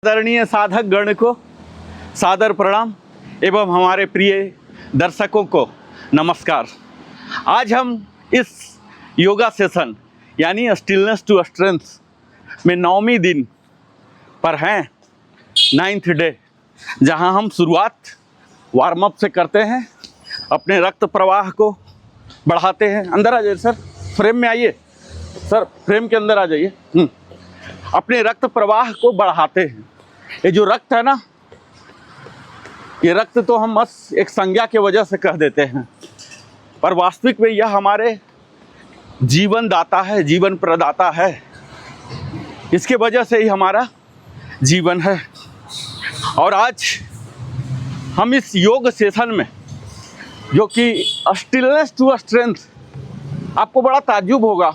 आदरणीय साधक गण को सादर प्रणाम एवं हमारे प्रिय दर्शकों को नमस्कार। आज हम इस योगा सेशन यानी स्टिलनेस टू स्ट्रेंथ में 9वीं दिन पर हैं, 9th डे, जहां हम शुरुआत वार्म अप से करते हैं, अपने रक्त प्रवाह को बढ़ाते हैं। अंदर आ जाइए सर, फ्रेम में आइए सर, फ्रेम के अंदर आ जाइए। अपने रक्त प्रवाह को बढ़ाते हैं। ये जो रक्त है ना, ये रक्त तो हम बस एक संज्ञा के वजह से कह देते हैं, पर वास्तविक में यह हमारे जीवन दाता है, जीवन प्रदाता है। इसके वजह से ही हमारा जीवन है। और आज हम इस योग सेशन में, जो कि स्टिलनेस टू स्ट्रेंथ, आपको बड़ा ताज्जुब होगा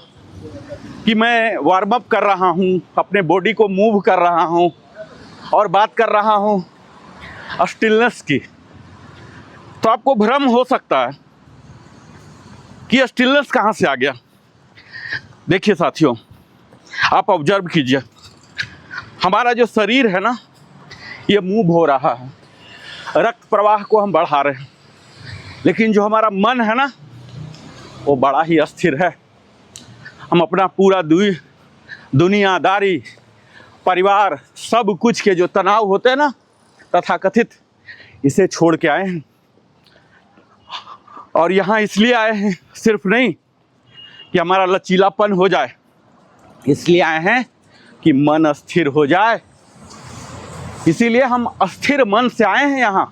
कि मैं वार्म अप कर रहा हूँ, अपने बॉडी को मूव कर रहा हूँ और बात कर रहा हूँ स्टिलनेस की। तो आपको भ्रम हो सकता है कि स्टिलनेस कहाँ से आ गया। देखिए साथियों, आप ऑब्जर्व कीजिए, हमारा जो शरीर है ना, ये मूव हो रहा है, रक्त प्रवाह को हम बढ़ा रहे हैं, लेकिन जो हमारा मन है ना, वो बड़ा ही अस्थिर है। हम अपना पूरा दुनियादारी, परिवार, सब कुछ के जो तनाव होते हैं ना, तथाकथित, इसे छोड़ के आए हैं। और यहाँ इसलिए आए हैं, सिर्फ नहीं कि हमारा लचीलापन हो जाए, इसलिए आए हैं कि मन अस्थिर हो जाए। इसीलिए हम अस्थिर मन से आए हैं यहाँ।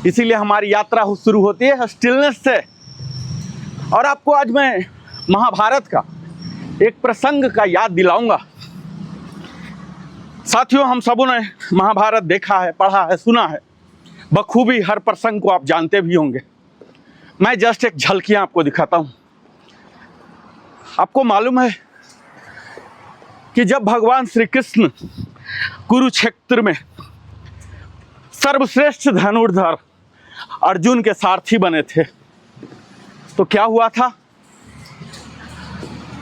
इसीलिए हमारी यात्रा शुरू होती है स्टिलनेस से। और आपको आज मैं महाभारत का एक प्रसंग का याद दिलाऊंगा। साथियों, हम सबों ने महाभारत देखा है, पढ़ा है, सुना है बखूबी। हर प्रसंग को आप जानते भी होंगे। मैं जस्ट एक झलकियां आपको दिखाता हूं। आपको मालूम है कि जब भगवान श्री कृष्ण कुरुक्षेत्र में सर्वश्रेष्ठ धनुर्धर अर्जुन के सारथी बने थे, तो क्या हुआ था?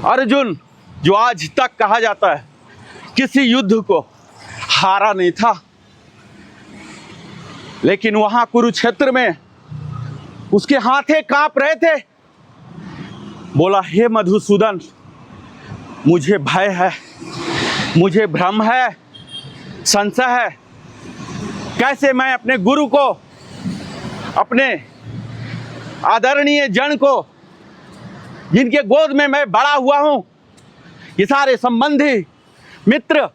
अर्जुन, जो आज तक कहा जाता है किसी युद्ध को हारा नहीं था, लेकिन वहां कुरुक्षेत्र में उसके हाथे कांप रहे थे। बोला, हे मधुसूदन, मुझे भय है, मुझे भ्रम है, संशय है। कैसे मैं अपने गुरु को, अपने आदरणीय जन को, जिनके गोद में मैं बड़ा हुआ हूं, ये सारे संबंधी मित्र,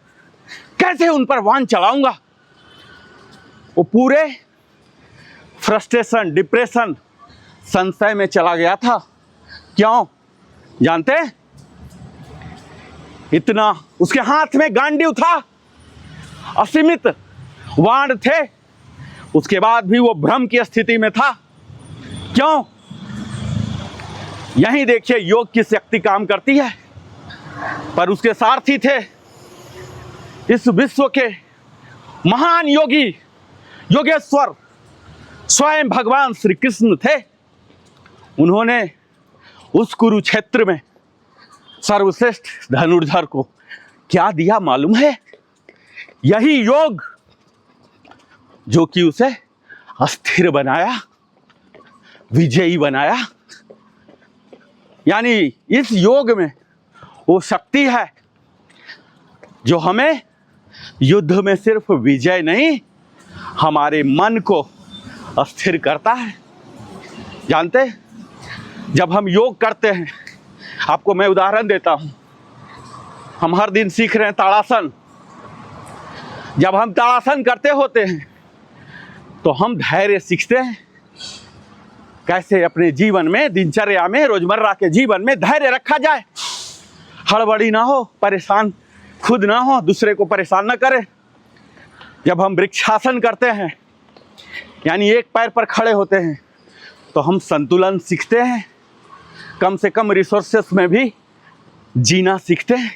कैसे उन पर वाहन चलाऊंगा? वो पूरे फ्रस्ट्रेशन, डिप्रेशन, संशय में चला गया था। क्यों जानते? इतना उसके हाथ में गांडीव था, असीमित वाण थे, उसके बाद भी वो भ्रम की स्थिति में था। क्यों? यहीं देखिए, योग की शक्ति काम करती है। पर उसके सारथी थे इस विश्व के महान योगी, योगेश्वर, स्वयं भगवान श्री कृष्ण थे। उन्होंने उस कुरुक्षेत्र में सर्वश्रेष्ठ धनुर्धर को क्या दिया मालूम है? यही योग, जो कि उसे अस्थिर बनाया, विजयी बनाया। यानी इस योग में वो शक्ति है जो हमें युद्ध में सिर्फ विजय नहीं, हमारे मन को अस्थिर करता है। जानते, जब हम योग करते हैं, आपको मैं उदाहरण देता हूं, हम हर दिन सीख रहे हैं ताड़ासन। जब हम ताड़ासन करते होते हैं तो हम धैर्य सीखते हैं। कैसे अपने जीवन में, दिनचर्या में, रोजमर्रा के जीवन में धैर्य रखा जाए, हड़बड़ी ना हो, परेशान खुद ना हो, दूसरे को परेशान ना करें। जब हम वृक्षासन करते हैं, यानी एक पैर पर खड़े होते हैं, तो हम संतुलन सीखते हैं। कम से कम रिसोर्सेस में भी जीना सीखते हैं।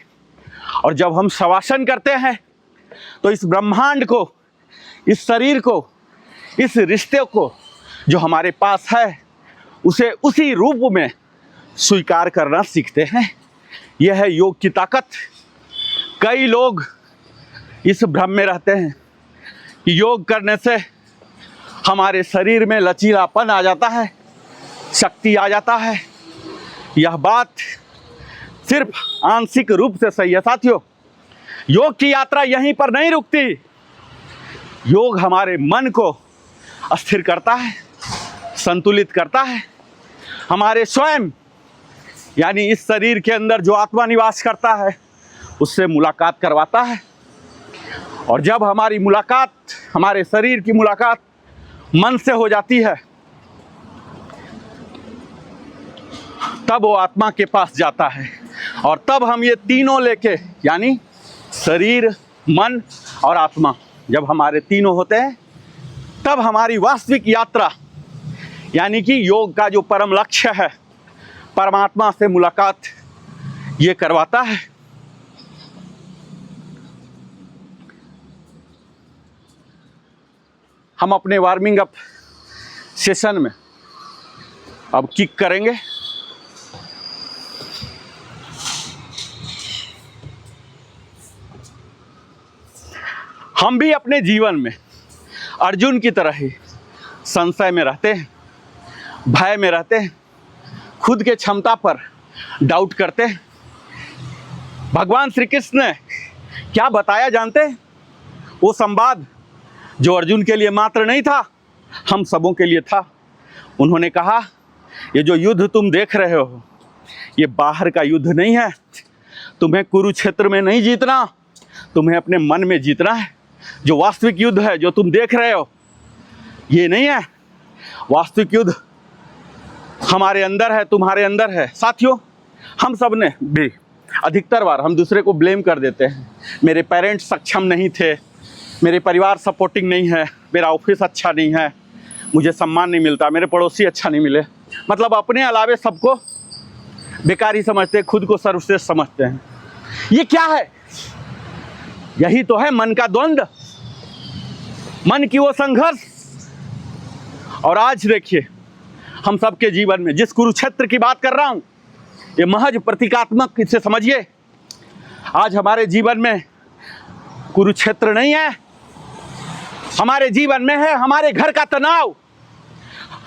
और जब हम शवासन करते हैं, तो इस ब्रह्मांड को, इस शरीर को, इस रिश्ते को जो हमारे पास है, उसे उसी रूप में स्वीकार करना सीखते हैं। यह है योग की ताकत। कई लोग इस भ्रम में रहते हैं कि योग करने से हमारे शरीर में लचीलापन आ जाता है, शक्ति आ जाता है। यह बात सिर्फ आंशिक रूप से सही है साथियों। योग की यात्रा यहीं पर नहीं रुकती। योग हमारे मन को स्थिर करता है, संतुलित करता है। हमारे स्वयं यानी इस शरीर के अंदर जो आत्मा निवास करता है उससे मुलाकात करवाता है। और जब हमारी मुलाकात, हमारे शरीर की मुलाकात मन से हो जाती है, तब वो आत्मा के पास जाता है। और तब हम ये तीनों लेके, यानी शरीर, मन और आत्मा, जब हमारे तीनों होते हैं तब हमारी वास्तविक यात्रा यानी कि योग का जो परम लक्ष्य है, परमात्मा से मुलाकात, ये करवाता है। हम अपने वार्मिंग अप सेशन में अब किक करेंगे। हम भी अपने जीवन में अर्जुन की तरह ही संशय में रहते हैं, भय में रहते हैं, खुद के क्षमता पर डाउट करते हैं। भगवान श्री कृष्ण ने क्या बताया जानते हैं? वो संवाद जो अर्जुन के लिए मात्र नहीं था, हम सबों के लिए था। उन्होंने कहा, ये जो युद्ध तुम देख रहे हो ये बाहर का युद्ध नहीं है। तुम्हें कुरुक्षेत्र में नहीं जीतना, तुम्हें अपने मन में जीतना है। जो वास्तविक युद्ध है जो तुम देख रहे हो ये नहीं है। वास्तविक युद्ध हमारे अंदर है, तुम्हारे अंदर है। साथियों, हम सब ने भी अधिकतर बार हम दूसरे को ब्लेम कर देते हैं। मेरे पेरेंट्स सक्षम नहीं थे, मेरे परिवार सपोर्टिंग नहीं है, मेरा ऑफिस अच्छा नहीं है, मुझे सम्मान नहीं मिलता, मेरे पड़ोसी अच्छा नहीं मिले। मतलब अपने अलावे सबको बेकार ही समझते हैं, खुद को सर्वश्रेष्ठ समझते हैं। ये क्या है? यही तो है मन का द्वंद्व, मन की वो संघर्ष। और आज देखिए, हम सबके जीवन में जिस कुरुक्षेत्र की बात कर रहा हूं, ये महज प्रतीकात्मक, इसे समझिए। आज हमारे जीवन में कुरुक्षेत्र नहीं है, हमारे जीवन में है हमारे घर का तनाव,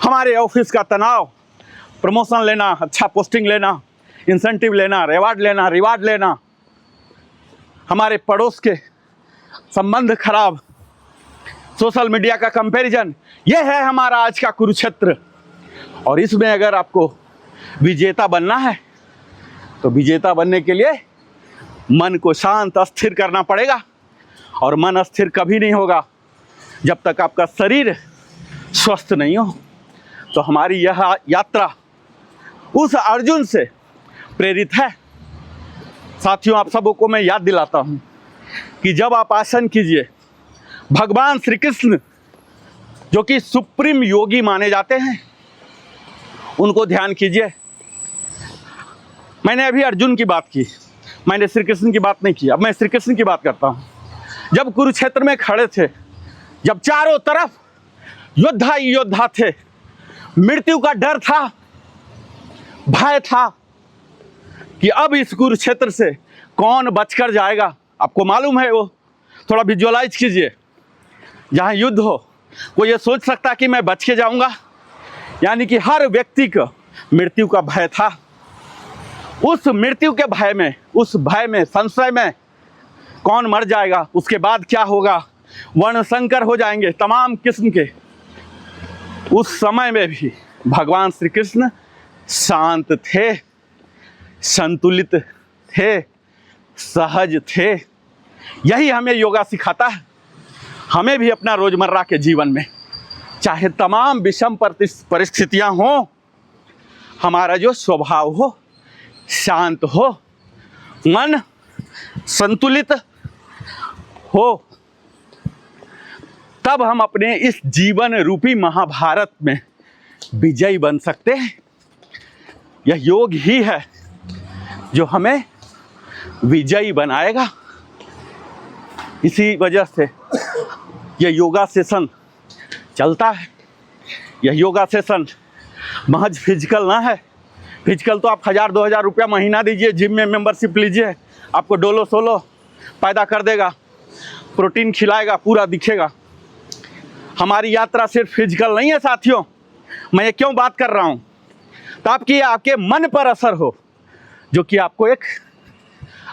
हमारे ऑफिस का तनाव, प्रमोशन लेना, अच्छा पोस्टिंग लेना, इंसेंटिव लेना, रिवार्ड लेना, हमारे पड़ोस के संबंध खराब, सोशल मीडिया का कंपैरिजन, यह है हमारा आज का कुरुक्षेत्र। और इसमें अगर आपको विजेता बनना है तो विजेता बनने के लिए मन को शांत, अस्थिर करना पड़ेगा। और मन अस्थिर कभी नहीं होगा जब तक आपका शरीर स्वस्थ नहीं हो। तो हमारी यह यात्रा उस अर्जुन से प्रेरित है। साथियों, आप सबों को मैं याद दिलाता हूँ कि जब आप आसन कीजिए, भगवान श्री कृष्ण जो कि सुप्रीम योगी माने जाते हैं, उनको ध्यान कीजिए। मैंने अभी अर्जुन की बात की, मैंने श्री कृष्ण की बात नहीं की। अब मैं श्री कृष्ण की बात करता हूँ। जब कुरुक्षेत्र में खड़े थे, जब चारों तरफ योद्धा ही योद्धा थे, मृत्यु का डर था, भय था कि अब इस कुरुक्षेत्र से कौन बचकर जाएगा। आपको मालूम है वो, थोड़ा विजुअलाइज कीजिए। जहाँ युद्ध हो, कोई ये सोच सकता कि मैं बच के जाऊंगा? यानी कि हर व्यक्ति को मृत्यु का भय था। उस मृत्यु के भय में, उस भय में, संशय में, कौन मर जाएगा, उसके बाद क्या होगा, वर्ण संकर हो जाएंगे तमाम किस्म के। उस समय में भी भगवान श्री कृष्ण शांत थे, संतुलित थे, सहज थे। यही हमें योगा सिखाता है। हमें भी अपना रोजमर्रा के जीवन में, चाहे तमाम विषम परिस्थितियां हों, हमारा जो स्वभाव हो शांत हो, मन संतुलित हो, तब हम अपने इस जीवन रूपी महाभारत में विजयी बन सकते हैं। यह योग ही है जो हमें विजयी बनाएगा। इसी वजह से यह योगा सेशन चलता है। यह योगा सेशन महज फिजिकल ना है। फिजिकल तो आप 1000-2000 रुपया महीना दीजिए, जिम में मेंबरशिप लीजिए, आपको डोलो सोलो पैदा कर देगा। प्रोटीन खिलाएगा पूरा दिखेगा। हमारी यात्रा सिर्फ फिजिकल नहीं है साथियों। मैं ये क्यों बात कर रहा हूँ, ताकि आपके मन पर असर हो, जो कि आपको एक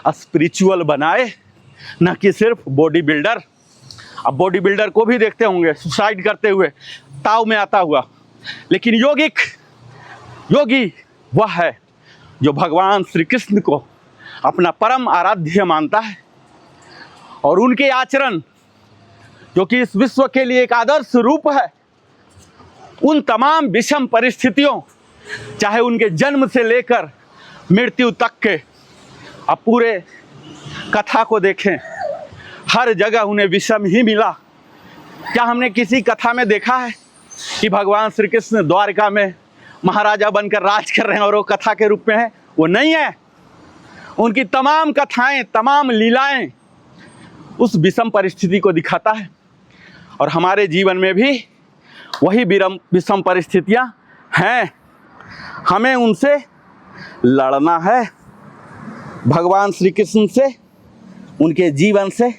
स्पिरिचुअल बनाए, न कि सिर्फ बॉडी बिल्डर। अब बॉडी बिल्डर को भी देखते होंगे सुसाइड करते हुए, ताव में आता हुआ, लेकिन योगी वह है जो भगवान श्री कृष्ण को अपना परम आराध्य मानता है, और उनके आचरण जो कि इस विश्व के लिए एक आदर्श रूप है, उन तमाम विषम परिस्थितियों, चाहे उनके जन्म से लेकर मृत्यु तक के, अब पूरे कथा को देखें, हर जगह उन्हें विषम ही मिला। क्या हमने किसी कथा में देखा है कि भगवान श्री कृष्ण द्वारका में महाराजा बनकर राज कर रहे हैं और वो कथा के रूप में है? वो नहीं है। उनकी तमाम कथाएं, तमाम लीलाएं उस विषम परिस्थिति को दिखाता है, और हमारे जीवन में भी वही विषम परिस्थितियां हैं। हमें उनसे लड़ना है, भगवान श्री कृष्ण से, उनके जीवन से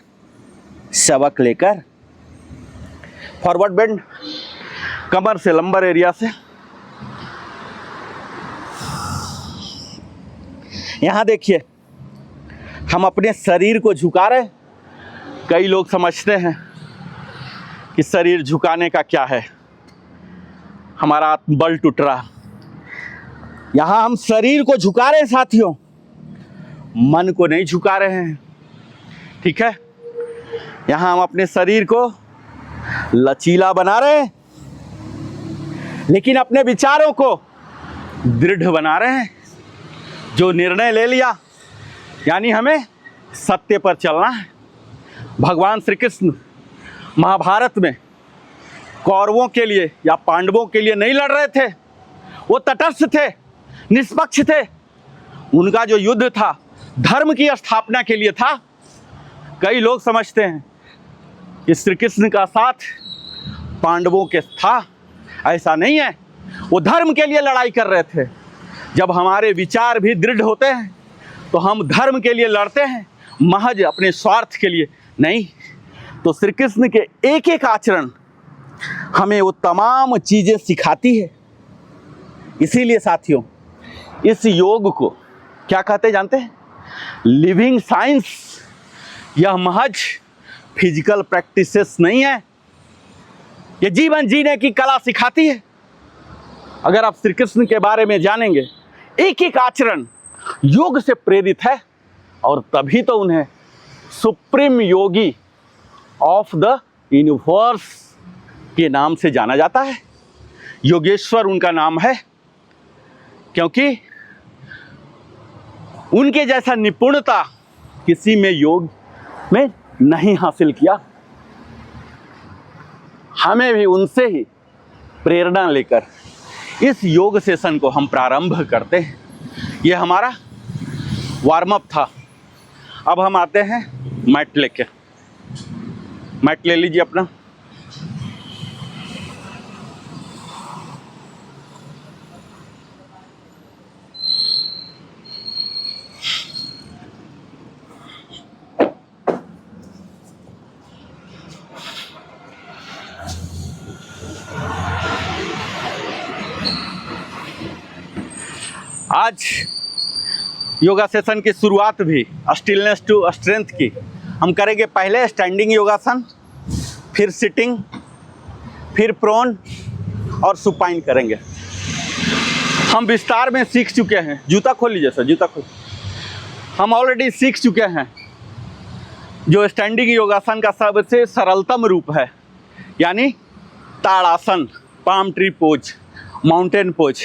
सबक लेकर। फॉरवर्ड बेंड, कमर से लंबर एरिया से। यहाँ देखिए, हम अपने शरीर को झुका रहे। कई लोग समझते हैं कि शरीर झुकाने का क्या है, हमारा आत्मबल टूट रहा। यहाँ हम शरीर को झुका रहे हैं साथियों, मन को नहीं झुका रहे हैं। ठीक है, यहाँ हम अपने शरीर को लचीला बना रहे हैं, लेकिन अपने विचारों को दृढ़ बना रहे हैं। जो निर्णय ले लिया, यानी हमें सत्य पर चलना है। भगवान श्री कृष्ण महाभारत में कौरवों के लिए या पांडवों के लिए नहीं लड़ रहे थे, वो तटस्थ थे, निष्पक्ष थे। उनका जो युद्ध था धर्म की स्थापना के लिए था। कई लोग समझते हैं कि श्री कृष्ण का साथ पांडवों के था, ऐसा नहीं है। वो धर्म के लिए लड़ाई कर रहे थे। जब हमारे विचार भी दृढ़ होते हैं तो हम धर्म के लिए लड़ते हैं, महज अपने स्वार्थ के लिए नहीं। तो श्री कृष्ण के एक एक आचरण हमें वो तमाम चीज़ें सिखाती है। इसीलिए साथियों, इस योग को क्या कहते हैं जानते हैं? Living science. यह महज फिजिकल प्रैक्टिसेस नहीं है, यह जीवन जीने की कला सिखाती है। अगर आप श्री कृष्ण के बारे में जानेंगे, एक एक आचरण योग से प्रेरित है, और तभी तो उन्हें supreme Yogi of the universe के नाम से जाना जाता है। योगेश्वर उनका नाम है, क्योंकि उनके जैसा निपुणता किसी में योग में नहीं हासिल किया। हमें भी उनसे ही प्रेरणा लेकर इस योग सेशन को हम प्रारंभ करते हैं। यह हमारा वार्म अप था। अब हम आते हैं मैट लेके। मैट ले लीजिए अपना। आज योगा सेशन की शुरुआत भी स्टिलनेस टू स्ट्रेंथ की हम करेंगे। पहले स्टैंडिंग योगासन, फिर सिटिंग, फिर प्रोन और सुपाइन करेंगे। हम विस्तार में सीख चुके हैं। जूता खोल लीजिए सर, जूता खोल। हम ऑलरेडी सीख चुके हैं जो स्टैंडिंग योगासन का सबसे सरलतम रूप है, यानी Tadasana, palm tree pose, mountain pose.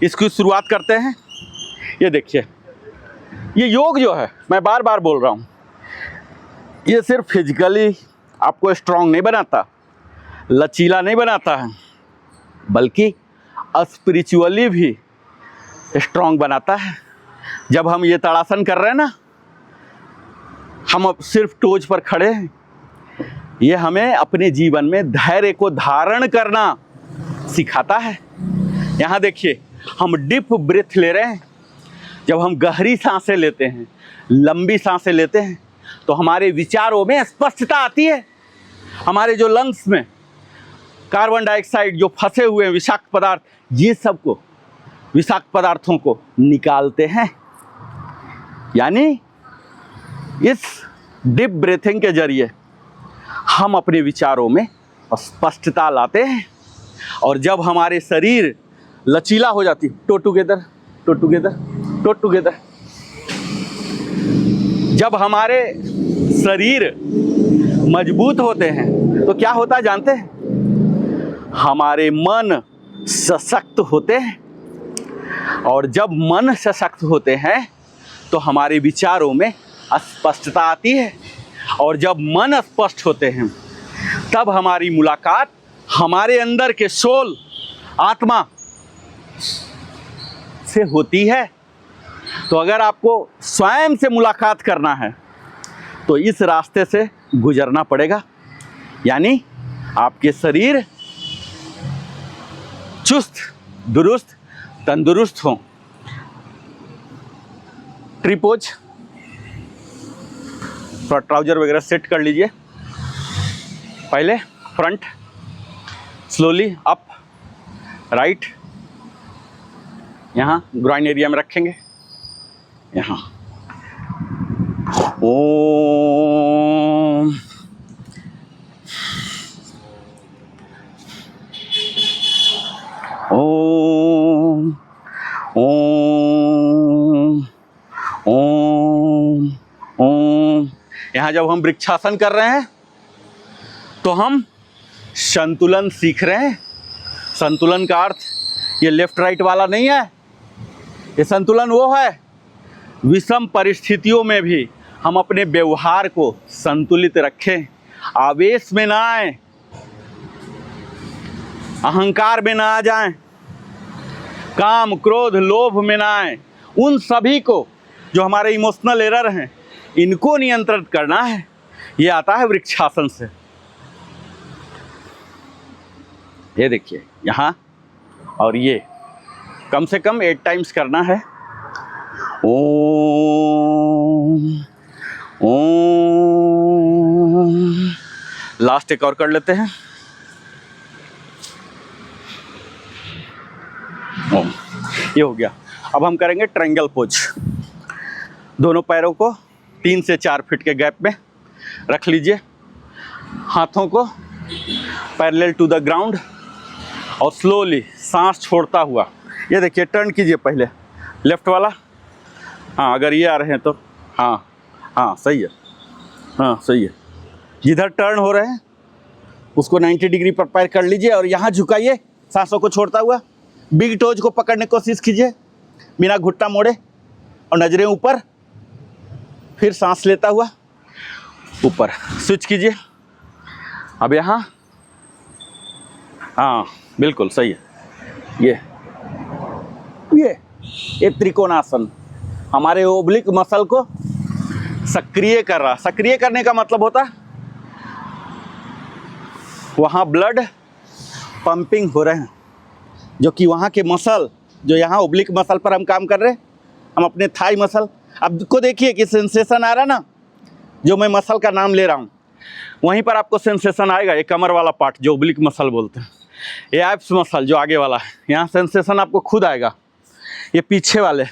इसकी शुरुआत करते हैं। ये देखिए, ये योग जो है, मैं बार बार बोल रहा हूँ, ये सिर्फ फिजिकली आपको स्ट्रांग नहीं बनाता, लचीला नहीं बनाता है, बल्कि स्पिरिचुअली भी स्ट्रांग बनाता है। जब हम ये ताड़ासन कर रहे हैं ना, हम अब सिर्फ टोज पर खड़े हैं। ये हमें अपने जीवन में धैर्य को धारण करना सिखाता है। यहाँ देखिए, हम डीप ब्रीथ ले रहे हैं। जब हम गहरी सांसें लेते हैं, लंबी सांसें लेते हैं, तो हमारे विचारों में स्पष्टता आती है। हमारे जो लंग्स में कार्बन डाइऑक्साइड जो फंसे हुए हैं विषाक्त पदार्थ, ये सबको विषाक्त पदार्थों को निकालते हैं। यानी इस डीप ब्रीथिंग के जरिए हम अपने विचारों में स्पष्टता लाते हैं। और जब हमारे शरीर लचीला हो जाती, toe together toe together toe together, जब हमारे शरीर मजबूत होते हैं तो क्या होता है जानते हैं? हमारे मन सशक्त होते हैं। और जब मन सशक्त होते हैं तो हमारे विचारों में स्पष्टता आती है। और जब मन स्पष्ट होते हैं तब हमारी मुलाकात हमारे अंदर के सोल, आत्मा से होती है। तो अगर आपको स्वयं से मुलाकात करना है तो इस रास्ते से गुजरना पड़ेगा। यानी आपके शरीर चुस्त दुरुस्त तंदुरुस्त हो। ट्री पोज, थोड़ा ट्राउजर वगैरह सेट कर लीजिए। पहले फ्रंट, स्लोली अप, राइट, यहाँ ग्राइन एरिया में रखेंगे। यहाँ ओम ओम ओम ओम ओम। यहाँ जब हम वृक्षासन कर रहे हैं तो हम संतुलन सीख रहे हैं। संतुलन का अर्थ ये लेफ्ट राइट वाला नहीं है। ये संतुलन वो है, विषम परिस्थितियों में भी हम अपने व्यवहार को संतुलित रखें, आवेश में ना आए, अहंकार में ना आ जाएं, काम क्रोध लोभ में ना आए। उन सभी को जो हमारे इमोशनल एरर हैं इनको नियंत्रित करना है। ये आता है वृक्षासन से। ये देखिए यहाँ, और ये कम से कम 8 टाइम्स करना है। ओम ओम। लास्ट एक और कर लेते हैं। ओम। ये हो गया। अब हम करेंगे ट्रायंगल पोज। दोनों पैरों को 3 से 4 फीट के गैप में रख लीजिए। हाथों को पैरेलल टू द ग्राउंड और स्लोली सांस छोड़ता हुआ, ये देखिए टर्न कीजिए। पहले लेफ्ट वाला, हाँ अगर ये आ रहे हैं तो हाँ हाँ सही है, हाँ सही है। जिधर टर्न हो रहे हैं उसको 90 डिग्री पर पैर कर लीजिए और यहाँ झुकाइए सांसों को छोड़ता हुआ। बिग टोज को पकड़ने की कोशिश कीजिए बिना घुट्टा मोड़े और नजरें ऊपर। फिर सांस लेता हुआ ऊपर स्विच कीजिए। अब यहाँ, हाँ बिल्कुल सही है। ये त्रिकोणासन हमारे ओब्लिक मसल को सक्रिय कर रहा। सक्रिय करने का मतलब होता है वहाँ ब्लड पंपिंग हो रहे हैं, जो कि वहाँ के मसल, जो यहाँ ओब्लिक मसल पर हम काम कर रहे हैं, हम अपने थाई मसल, अब को देखिए कि सेंसेशन आ रहा है ना, जो मैं मसल का नाम ले रहा हूँ वहीं पर आपको सेंसेशन आएगा। ये कमर वाला पार्ट जो ओब्लिक मसल बोलते हैं, ये एब्स मसल जो आगे वाला है, यहाँ सेंसेशन आपको खुद आएगा। ये पीछे वाले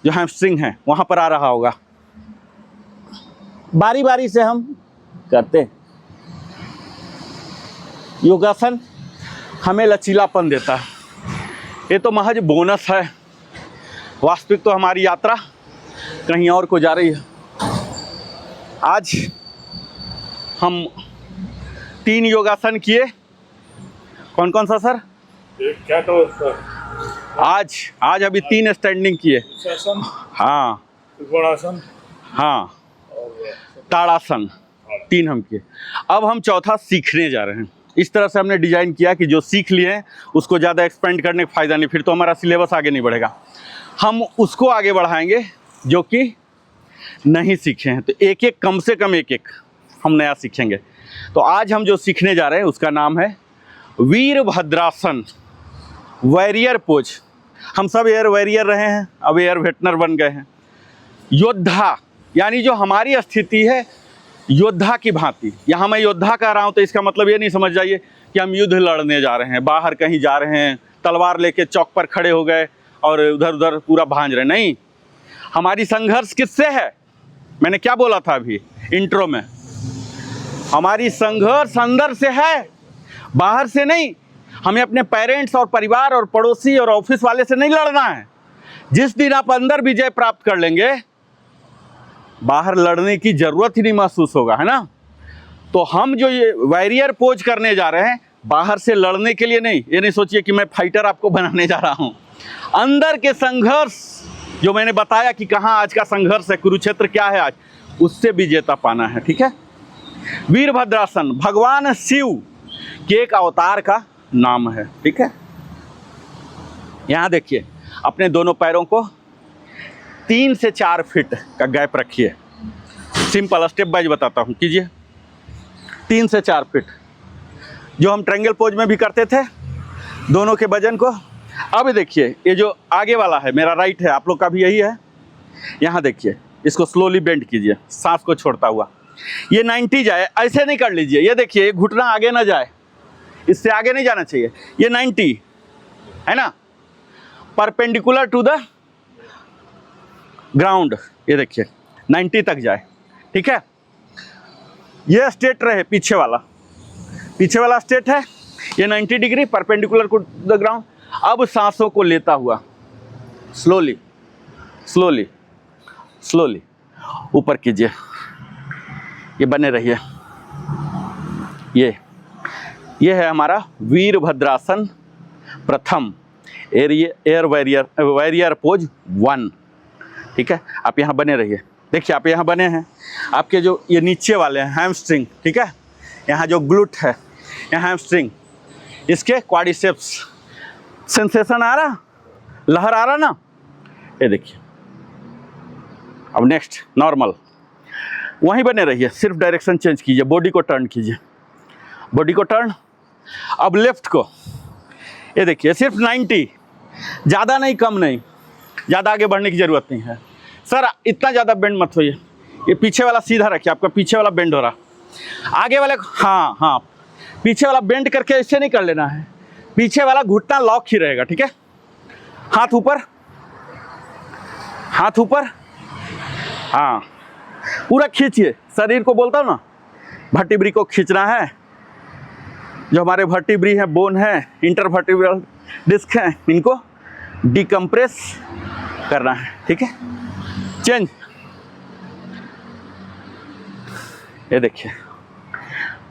जो हैमस्ट्रिंग है वहाँ पर आ रहा होगा। बारी बारी से हम करते हैं। योगासन हमें लचीलापन देता है। ये तो महज बोनस है, वास्तविक तो हमारी यात्रा कहीं और को जा रही है। आज हम 3 योगासन किए। कौन कौन सा सर? क्या तो सर? आज अभी 3 स्टैंडिंग किए। हाँ, त्रिकोणासन, हाँ, ताड़ासन, 3 हम किए। अब हम चौथा सीखने जा रहे हैं। इस तरह से हमने डिज़ाइन किया कि जो सीख लिए हैं उसको ज़्यादा एक्सपेंड करने का फ़ायदा नहीं, फिर तो हमारा सिलेबस आगे नहीं बढ़ेगा। हम उसको आगे बढ़ाएंगे जो कि नहीं सीखे हैं। तो एक एक, कम से कम एक हम नया सीखेंगे। तो आज हम जो सीखने जा रहे हैं उसका नाम है वीरभद्रासन, वॉरियर पोज। हम सब एयर वॉरियर रहे हैं, अब एयर वेटनर बन गए हैं। योद्धा यानी जो हमारी स्थिति है योद्धा की भांति। यहाँ मैं योद्धा कह रहा हूँ तो इसका मतलब ये नहीं समझ जाइए कि हम युद्ध लड़ने जा रहे हैं, बाहर कहीं जा रहे हैं, तलवार लेके चौक पर खड़े हो गए और उधर उधर पूरा भांज रहे। नहीं, हमारी संघर्ष किससे है? मैंने क्या बोला था अभी इंट्रो में? हमारी संघर्ष अंदर से है, बाहर से नहीं। हमें अपने पेरेंट्स और परिवार और पड़ोसी और ऑफिस वाले से नहीं लड़ना है। जिस दिन आप अंदर विजय प्राप्त कर लेंगे, बाहर लड़ने की जरूरत ही नहीं महसूस होगा, है ना? तो हम जो ये वॉरियर पोज करने जा रहे हैं, बाहर से लड़ने के लिए नहीं। ये नहीं सोचिए कि मैं फाइटर आपको बनाने जा रहा हूँ। अंदर के संघर्ष जो मैंने बताया कि कहाँ आज का संघर्ष है, कुरुक्षेत्र क्या है आज, उससे विजेता पाना है। ठीक है। वीरभद्रासन भगवान शिव के एक अवतार का नाम है। ठीक है। यहाँ देखिए, अपने दोनों पैरों को 3 से 4 फीट का गैप रखिए। सिंपल स्टेप बाइज बताता हूँ, कीजिए। 3 से 4 फीट जो हम ट्रायंगल पोज में भी करते थे, दोनों के वजन को। अब देखिए, ये जो आगे वाला है मेरा राइट है, आप लोग का भी यही है। यहाँ देखिए, इसको स्लोली बेंड कीजिए, सांस को छोड़ता हुआ। ये 90 जाए, ऐसे नहीं कर लीजिए। ये देखिए, घुटना आगे ना जाए, इससे आगे नहीं जाना चाहिए। ये 90 है ना, परपेंडिकुलर टू द ग्राउंड। ये देखिए 90 तक जाए। ठीक है। ये स्ट्रेट रहे, पीछे वाला स्ट्रेट है। ये 90 degree perpendicular to the ground. अब सांसों को लेता हुआ स्लोली स्लोली स्लोली ऊपर कीजिए। ये बने रहिए। ये है हमारा वीरभद्रासन प्रथम, एयर वॉरियर पोज 1। ठीक है। आप यहाँ बने रहिए। देखिए, आप यहाँ बने हैं, आपके जो ये नीचे वाले हैं हैमस्ट्रिंग, ठीक है, यहाँ जो ग्लूट है, यहाँ हैमस्ट्रिंग, इसके क्वाड्रिसेप्स सेंसेशन आ रहा, लहर आ रहा ना? ये देखिए। अब नेक्स्ट नॉर्मल, वहीं बने रहिए, सिर्फ डायरेक्शन चेंज कीजिए, बॉडी को टर्न कीजिए, बॉडी को टर्न। अब लेफ्ट को, ये देखिए, सिर्फ 90, ज़्यादा नहीं कम नहीं, ज़्यादा आगे बढ़ने की ज़रूरत नहीं है। सर इतना ज़्यादा बेंड मत होइए, ये पीछे वाला सीधा रखिए, आपका पीछे वाला बेंड हो रहा। आगे वाले, हाँ, पीछे वाला बेंड करके ऐसे नहीं कर लेना है, पीछे वाला घुटना लॉक ही रहेगा। ठीक है। हाथ ऊपर, हाथ ऊपर, हाँ, पूरा खींचिए। शरीर को बोलता हूँ ना, वर्टिब्री को खींचना है। जो हमारे वर्टिब्री है, बोन है, इंटरवर्टिब्रल डिस्क है, इनको डिकम्प्रेस करना है। ठीक है। चेंज। ये देखिए,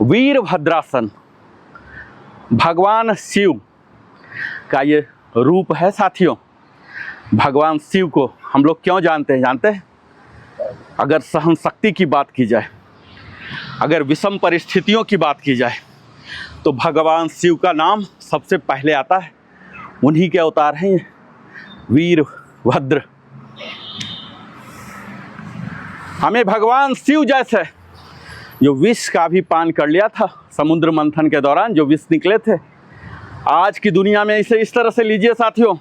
वीरभद्रासन भगवान शिव का ये रूप है साथियों। भगवान शिव को हम लोग क्यों जानते हैं? अगर सहन शक्ति की बात की जाए, अगर विषम परिस्थितियों की बात की जाए, तो भगवान शिव का नाम सबसे पहले आता है। उन्हीं के अवतार हैं ये वीरभद्र। हमें भगवान शिव जैसे जो विष का भी पान कर लिया था समुद्र मंथन के दौरान, जो विष निकले थे, आज की दुनिया में इसे इस तरह से लीजिए साथियों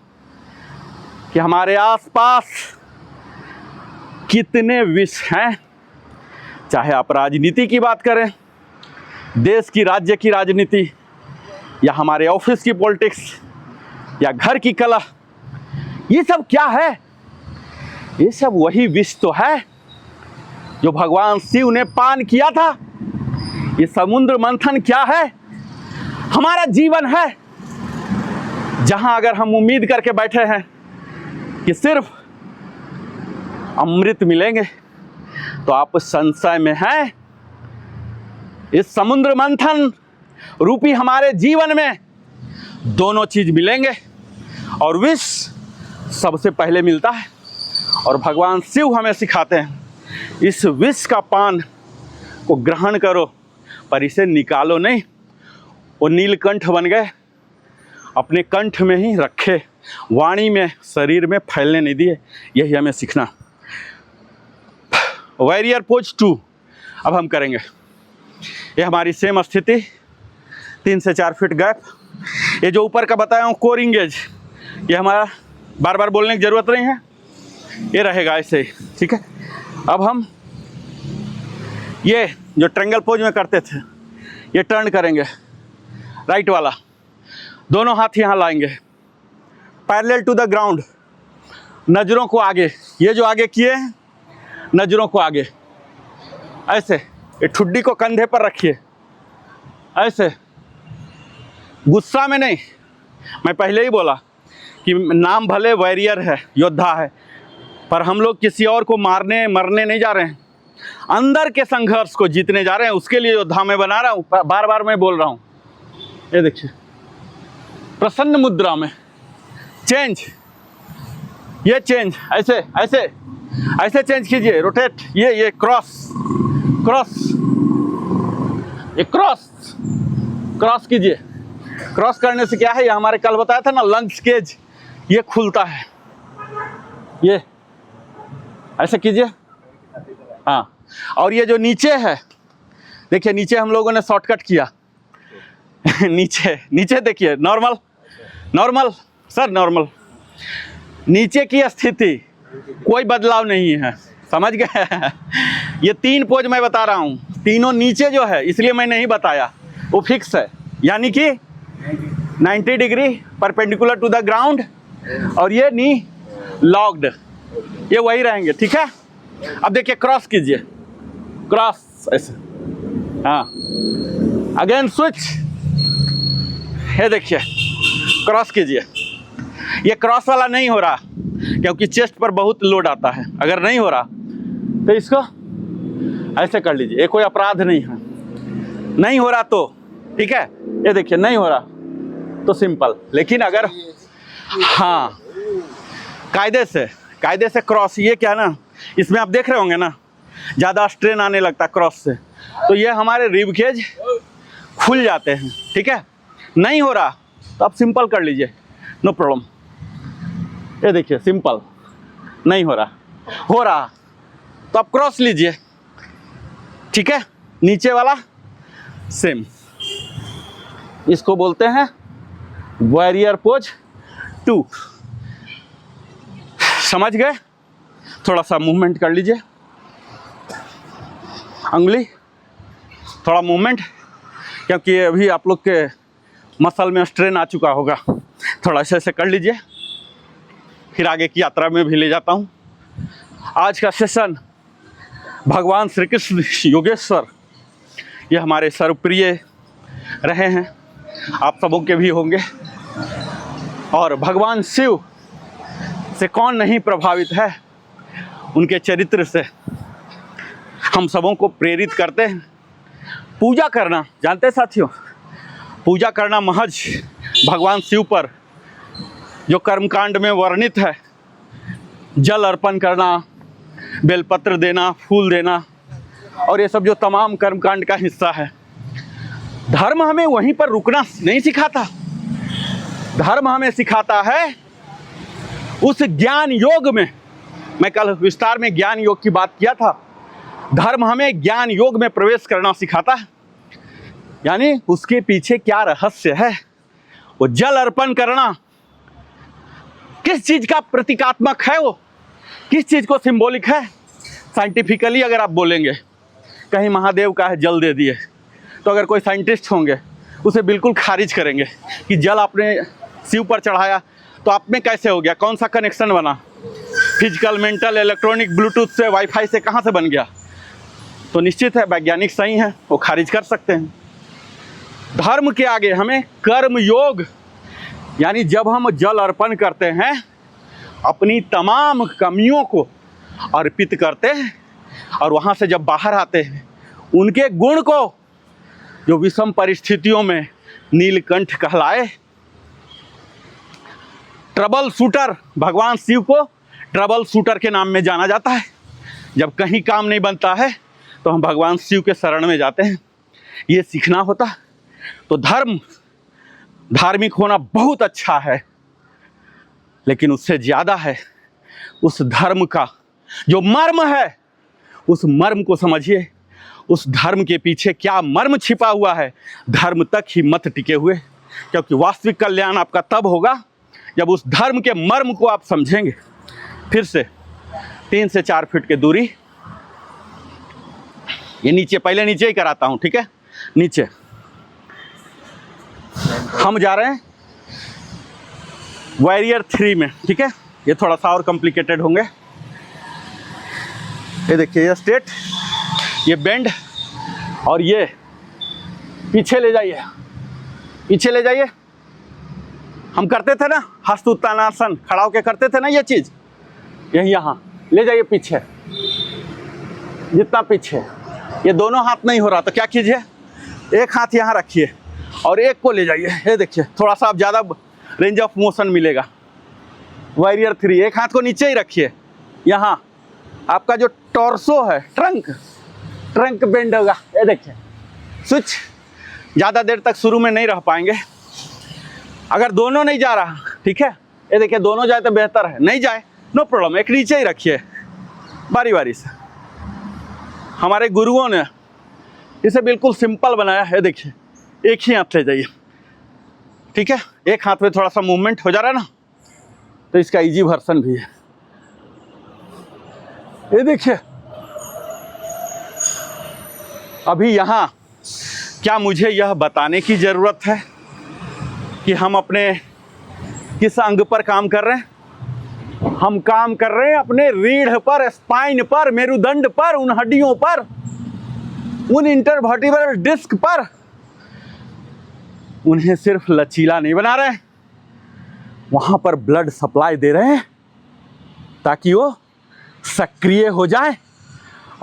कि हमारे आसपास कितने विष हैं। चाहे आप राजनीति की बात करें, देश की, राज्य की राजनीति, या हमारे ऑफिस की पॉलिटिक्स, या घर की कला, ये सब क्या है? ये सब वही विष तो है जो भगवान शिव ने पान किया था। ये समुद्र मंथन क्या है? हमारा जीवन है, जहां अगर हम उम्मीद करके बैठे हैं कि सिर्फ अमृत मिलेंगे, तो आप संशय में हैं। इस समुद्र मंथन रूपी हमारे जीवन में दोनों चीज मिलेंगे, और विष सबसे पहले मिलता है। और भगवान शिव हमें सिखाते हैं, इस विष का पान को ग्रहण करो, पर इसे निकालो नहीं। वो नीलकंठ बन गए, अपने कंठ में ही रखे, वाणी में, शरीर में फैलने नहीं दिए। यही हमें सीखना। वॉरियर पोज 2 अब हम करेंगे। ये हमारी सेम स्थिति, 3 से 4 फीट गैप। ये जो ऊपर का बताया हूँ कोर इंगेज, ये हमारा बार बार बोलने की ज़रूरत नहीं है, ये रहेगा ऐसे ही। ठीक है। अब हम ये जो ट्रायंगल पोज में करते थे, ये टर्न करेंगे, राइट वाला, दोनों हाथ यहाँ लाएंगे, पैरेलल टू द ग्राउंड, नज़रों को आगे, ये जो आगे किए हैं नज़रों को आगे, ऐसे, ये ठुड्डी को कंधे पर रखिए, ऐसे, गुस्सा में नहीं। मैं पहले ही बोला कि नाम भले वॉरियर है, योद्धा है, पर हम लोग किसी और को मारने मरने नहीं जा रहे हैं, अंदर के संघर्ष को जीतने जा रहे हैं, उसके लिए योद्धा मैं बना रहा हूँ। बार बार मैं बोल रहा हूँ। ये देखिए, प्रसन्न मुद्रा में चेंज, ये चेंज, ऐसे ऐसे ऐसे चेंज कीजिए, रोटेट, ये क्रॉस क्रॉस, ये क्रॉस क्रॉस कीजिए। क्रॉस करने से क्या है, ये हमारे कल बताया था ना, लंग्स केज ये खुलता है, ये ऐसे कीजिए, हाँ। और ये जो नीचे है, देखिए नीचे हम लोगों ने शॉर्टकट किया नीचे नीचे देखिए, नॉर्मल नॉर्मल सर, नॉर्मल, नीचे की स्थिति कोई बदलाव नहीं है, समझ गए ये 3 पोज मैं बता रहा हूँ, तीनों नीचे जो है, इसलिए मैं नहीं बताया, वो फिक्स है, यानी कि 90 degree perpendicular to the ground, और ये नी लॉक्ड, ये वही रहेंगे, ठीक है। अब देखिए क्रॉस कीजिए, क्रॉस ऐसे, हाँ, अगेन स्विच, ये देखिए क्रॉस कीजिए। ये क्रॉस वाला नहीं हो रहा क्योंकि चेस्ट पर बहुत लोड आता है, अगर नहीं हो रहा तो इसको ऐसे कर लीजिए, ये कोई अपराध नहीं है, नहीं हो रहा तो ठीक है, ये देखिए नहीं हो रहा तो सिंपल, लेकिन अगर हाँ कायदे से क्रॉस, ये क्या ना, इसमें आप देख रहे होंगे ना, ज़्यादा स्ट्रेन आने लगता है क्रॉस से, तो ये हमारे रिब केज खुल जाते हैं, ठीक है। नहीं हो रहा तो आप सिंपल कर लीजिए, नो प्रॉब्लम। ये देखिए सिंपल, नहीं हो रहा तो आप क्रॉस लीजिए, ठीक है। नीचे वाला सेम, इसको बोलते हैं वॉरियर पोज 2, समझ गए। थोड़ा सा मूवमेंट कर लीजिए, अंगुली थोड़ा मूवमेंट, क्योंकि अभी आप लोग के मसल में स्ट्रेन आ चुका होगा, थोड़ा ऐसे कर लीजिए, फिर आगे की यात्रा में भी ले जाता हूँ। आज का सेशन भगवान श्री कृष्ण योगेश्वर, ये हमारे सर्वप्रिय रहे हैं, आप सबों के भी होंगे, और भगवान शिव से कौन नहीं प्रभावित है, उनके चरित्र से हम सबों को प्रेरित करते हैं। पूजा करना, जानते हैं साथियों, पूजा करना महज भगवान शिव पर जो कर्मकांड में वर्णित है, जल अर्पण करना, बेलपत्र देना, फूल देना, और ये सब जो तमाम कर्मकांड का हिस्सा है, धर्म हमें वहीं पर रुकना नहीं सिखाता। धर्म हमें सिखाता है उस ज्ञान योग में, मैं कल विस्तार में ज्ञान योग की बात किया था, धर्म हमें ज्ञान योग में प्रवेश करना सिखाता है, यानी उसके पीछे क्या रहस्य है। वो जल अर्पण करना किस चीज का प्रतीकात्मक है, वो किस चीज को सिंबॉलिक है। साइंटिफिकली अगर आप बोलेंगे, कहीं महादेव का है जल दे दिए, तो अगर कोई साइंटिस्ट होंगे उसे बिल्कुल खारिज करेंगे कि जल आपने शिव पर चढ़ाया तो आप में कैसे हो गया, कौन सा कनेक्शन बना, फिजिकल, मेंटल, इलेक्ट्रॉनिक, ब्लूटूथ से, वाईफाई से कहाँ से बन गया। तो निश्चित है वैज्ञानिक सही हैं, वो खारिज कर सकते हैं। धर्म के आगे हमें कर्म योग, यानी जब हम जल अर्पण करते हैं, अपनी तमाम कमियों को अर्पित करते हैं, और वहाँ से जब बाहर आते हैं, उनके गुण को, जो विषम परिस्थितियों में नीलकंठ कहलाए, ट्रबल शूटर, भगवान शिव को ट्रबल शूटर के नाम में जाना जाता है। जब कहीं काम नहीं बनता है तो हम भगवान शिव के शरण में जाते हैं। ये सीखना होता। तो धार्मिक होना बहुत अच्छा है, लेकिन उससे ज़्यादा है उस धर्म का जो मर्म है, उस मर्म को समझिए। उस धर्म के पीछे क्या मर्म छिपा हुआ है, धर्म तक ही मत टिके हुए, क्योंकि वास्तविक कल्याण आपका तब होगा जब उस धर्म के मर्म को आप समझेंगे। फिर से 3 से 4 फीट की दूरी, ये नीचे, पहले नीचे ही कराता हूँ, ठीक है। नीचे हम जा रहे हैं वॉरियर 3 में, ठीक है। ये थोड़ा सा और कॉम्प्लिकेटेड होंगे। ये देखिए, ये स्ट्रेट, ये बेंड, और ये पीछे ले जाइए, पीछे ले जाइए। हम करते थे ना हस्त उत्तानासन, खड़ा होकर करते थे ना ये चीज़, यही यहाँ ले जाइए पीछे, जितना पीछे। ये दोनों हाथ नहीं हो रहा तो क्या कीजिए, एक हाथ यहाँ रखिए और एक को ले जाइए। ये देखिए, थोड़ा सा आप ज़्यादा रेंज ऑफ मोशन मिलेगा। वॉरियर 3, एक हाथ को नीचे ही रखिए, यहाँ आपका जो टॉर्सो है, ट्रंक बेंड होगा। ये देखिए, स्विच ज़्यादा देर तक शुरू में नहीं रह पाएंगे। अगर दोनों नहीं जा रहा, ठीक है, ये देखिए, दोनों जाए तो बेहतर है, नहीं जाए नो प्रॉब्लम, एक नीचे ही रखिए बारी बारी से। हमारे गुरुओं ने इसे बिल्कुल सिंपल बनाया है। देखिए, एक ही हाथ ले जाइए, ठीक है। एक हाथ में थोड़ा सा मूवमेंट हो जा रहा है ना, तो इसका इजी वर्जन भी है। ये देखिए, अभी यहाँ क्या मुझे यह बताने की ज़रूरत है कि हम अपने किस अंग पर काम कर रहे हैं? हम काम कर रहे हैं अपने रीढ़ पर, स्पाइन पर, मेरुदंड पर, उन हड्डियों पर, उन इंटरवर्टिब्रल डिस्क पर। उन्हें सिर्फ लचीला नहीं बना रहे हैं, वहां पर ब्लड सप्लाई दे रहे हैं ताकि वो सक्रिय हो जाए,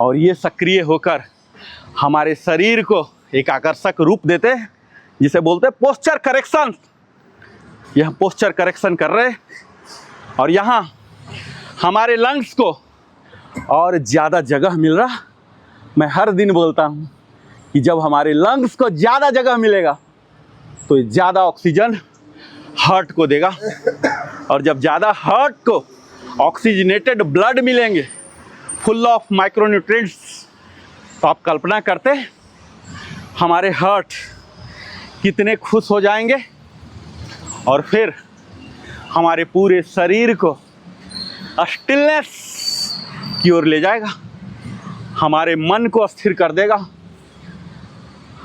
और ये सक्रिय होकर हमारे शरीर को एक आकर्षक रूप देते हैं, जिसे बोलते हैं पोस्चर करेक्शन। यह पोस्चर करेक्शन कर रहे हैं, और यहाँ हमारे लंग्स को और ज़्यादा जगह मिल रहा। मैं हर दिन बोलता हूँ कि जब हमारे लंग्स को ज़्यादा जगह मिलेगा तो ज़्यादा ऑक्सीजन हार्ट को देगा, और जब ज़्यादा हार्ट को ऑक्सीजनेटेड ब्लड मिलेंगे फुल ऑफ माइक्रोन्यूट्रिएंट्स, तो आप कल्पना करते हमारे हार्ट कितने खुश हो जाएंगे, और फिर हमारे पूरे शरीर को स्टिलनेस की ओर ले जाएगा, हमारे मन को स्थिर कर देगा।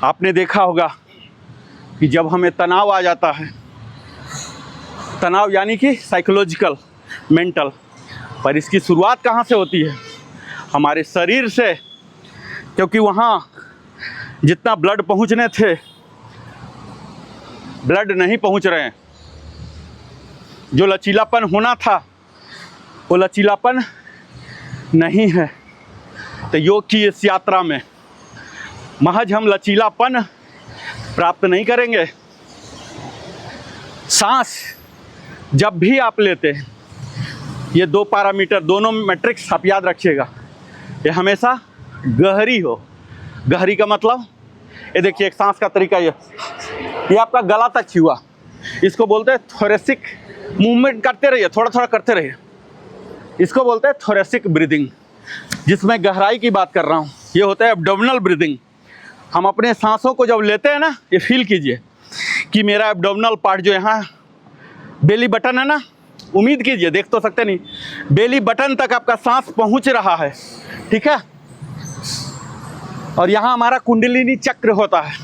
आपने देखा होगा कि जब हमें तनाव आ जाता है, तनाव यानी कि साइकोलॉजिकल, मेंटल, पर इसकी शुरुआत कहाँ से होती है? हमारे शरीर से, क्योंकि वहाँ जितना ब्लड पहुँचने थे, ब्लड नहीं पहुँच रहे हैं। जो लचीलापन होना था वो लचीलापन नहीं है। तो योग की इस यात्रा में महज हम लचीलापन प्राप्त नहीं करेंगे। सांस जब भी आप लेते हैं, ये 2 पैरामीटर, दोनों मैट्रिक्स आप याद रखिएगा, ये हमेशा गहरी हो। गहरी का मतलब, ये देखिए, एक सांस का तरीका ये आपका गला तक छुआ, इसको बोलते हैं थोरेसिक। मूवमेंट करते रहिए, थोड़ा थोड़ा करते रहिए, इसको बोलते हैं थोरेसिक ब्रीदिंग, जिसमें गहराई की बात कर रहा हूँ। ये होता है एब्डोमिनल ब्रीदिंग। हम अपने सांसों को जब लेते हैं ना, ये फील कीजिए कि मेरा एब्डोमिनल पार्ट जो यहाँ बेली बटन है ना, उम्मीद कीजिए, देख तो सकते नहीं, बेली बटन तक आपका सांस पहुँच रहा है, ठीक है। और यहाँ हमारा कुंडलिनी चक्र होता है,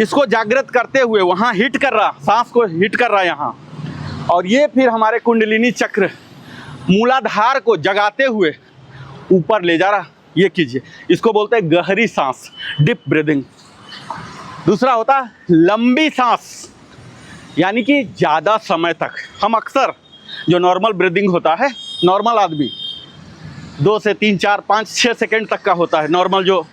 इसको जागृत करते हुए वहाँ हिट कर रहा, सांस को हिट कर रहा है यहाँ, और ये फिर हमारे कुंडलिनी चक्र मूलाधार को जगाते हुए ऊपर ले जा रहा। ये कीजिए, इसको बोलते हैं गहरी सांस, डीप ब्रीदिंग। दूसरा होता है लंबी सांस, यानी कि ज़्यादा समय तक। हम अक्सर जो नॉर्मल ब्रीदिंग होता है, नॉर्मल आदमी 2 से 3, 4, 5, 6 सेकेंड तक का होता है। नॉर्मल जो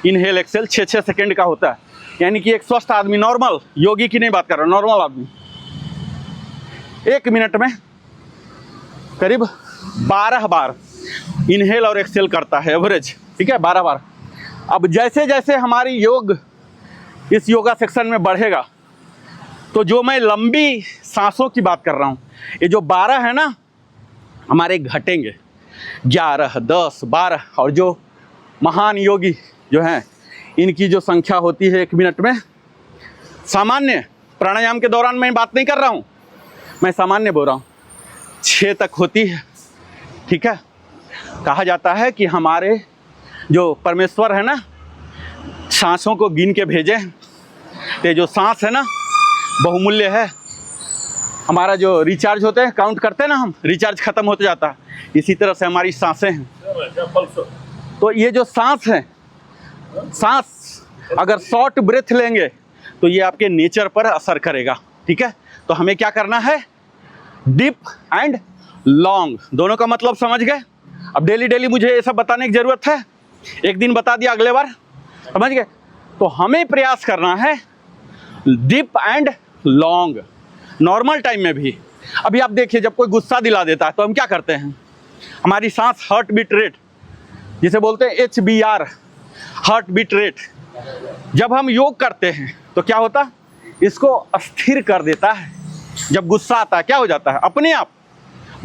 इनहेल एक्सेल 6 सेकेंड का होता है, यानी कि एक स्वस्थ आदमी, नॉर्मल योगी की नहीं बात कर रहा, नॉर्मल आदमी 1 मिनट में करीब 12 बार इनहेल और एक्सेल करता है, एवरेज, ठीक है, 12 बार। अब जैसे जैसे हमारी योग इस योगा सेक्शन में बढ़ेगा, तो जो मैं लंबी सांसों की बात कर रहा हूँ, ये जो 12 है ना, हमारे घटेंगे 11, 10, 12, और जो महान योगी जो हैं, इनकी जो संख्या होती है 1 मिनट में, सामान्य प्राणायाम के दौरान मैं बात नहीं कर रहा हूँ, मैं सामान्य बोल रहा हूँ, 6 तक होती है, ठीक है। कहा जाता है कि हमारे जो परमेश्वर है ना, सांसों को गिन के भेजें। तो ये जो सांस है ना बहुमूल्य है। हमारा जो रिचार्ज होते हैं, काउंट करते हैं ना हम, रिचार्ज खत्म होते जाता है, इसी तरह से हमारी सांसें हैं। क्या पल्स? तो ये जो सांस है, सांस अगर शॉर्ट ब्रेथ लेंगे तो ये आपके नेचर पर असर करेगा। ठीक है, तो हमें क्या करना है, डीप एंड लॉन्ग, दोनों का मतलब समझ गए। अब डेली डेली मुझे ये सब बताने की ज़रूरत है? एक दिन बता दिया, अगले बार समझ गए। तो हमें प्रयास करना है deep and long, normal time में भी। अभी आप देखिए, जब कोई गुस्सा दिला देता है तो हम क्या करते हैं, हमारी सांस हार्ट बीट रेट जिसे बोलते हैं HBR, हार्ट बीट रेट, जब हम योग करते हैं तो क्या होता, इसको अस्थिर कर देता है। जब गुस्सा आता है क्या हो जाता है, अपने आप,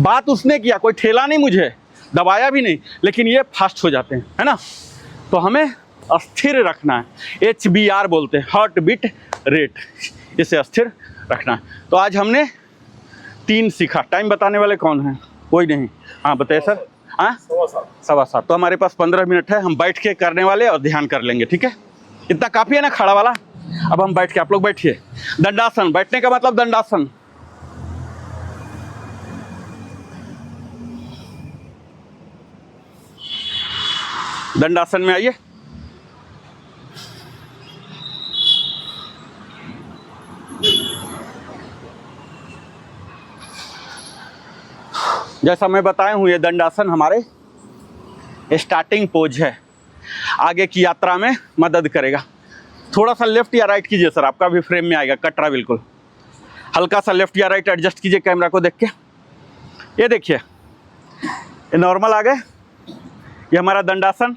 बात उसने किया, कोई ठेला नहीं, मुझे दबाया भी नहीं, लेकिन ये फास्ट हो जाते हैं, है ना। तो हमें अस्थिर रखना है, HBR बोलते हैं, हार्ट बीट रेट, इसे अस्थिर रखना है। तो आज हमने 3 सीखा। टाइम बताने वाले कौन हैं? कोई नहीं। हाँ बताइए सर। हाँ 7:15। तो हमारे पास 15 मिनट है, हम बैठ के करने वाले और ध्यान कर लेंगे। ठीक है, इतना काफ़ी है ना खड़ा वाला। अब हम बैठ के, आप लोग बैठिए। दंडासन, बैठने का मतलब दंडासन। दंडासन में आइए। जैसा मैं बताया हूँ, ये दंडासन हमारे स्टार्टिंग पोज है, आगे की यात्रा में मदद करेगा। थोड़ा सा लेफ्ट या राइट कीजिए सर, आपका भी फ्रेम में आएगा, कट रहा बिल्कुल। हल्का सा लेफ्ट या राइट एडजस्ट कीजिए कैमरा को देख के। ये देखिए, ये नॉर्मल आ गए, ये हमारा दंडासन।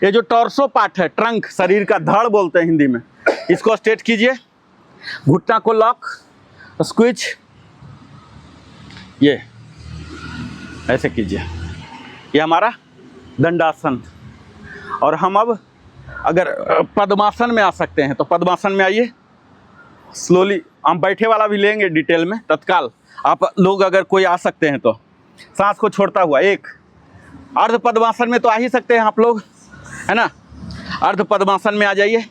ये जो टॉर्सो पार्ट है, ट्रंक, शरीर का धड़ बोलते हैं हिंदी में, इसको स्ट्रेट कीजिए, घुटना को लॉक, स्क्विच, ये ऐसे कीजिए। ये हमारा दंडासन। और हम अब अगर पद्मासन में आ सकते हैं तो पद्मासन में आइए स्लोली। हम बैठे वाला भी लेंगे डिटेल में तत्काल, आप लोग अगर कोई आ सकते हैं तो। सांस को छोड़ता हुआ एक अर्ध पद्मासन में तो आ ही सकते हैं आप लोग, है ना। अर्ध पद्मासन में आ जाइए।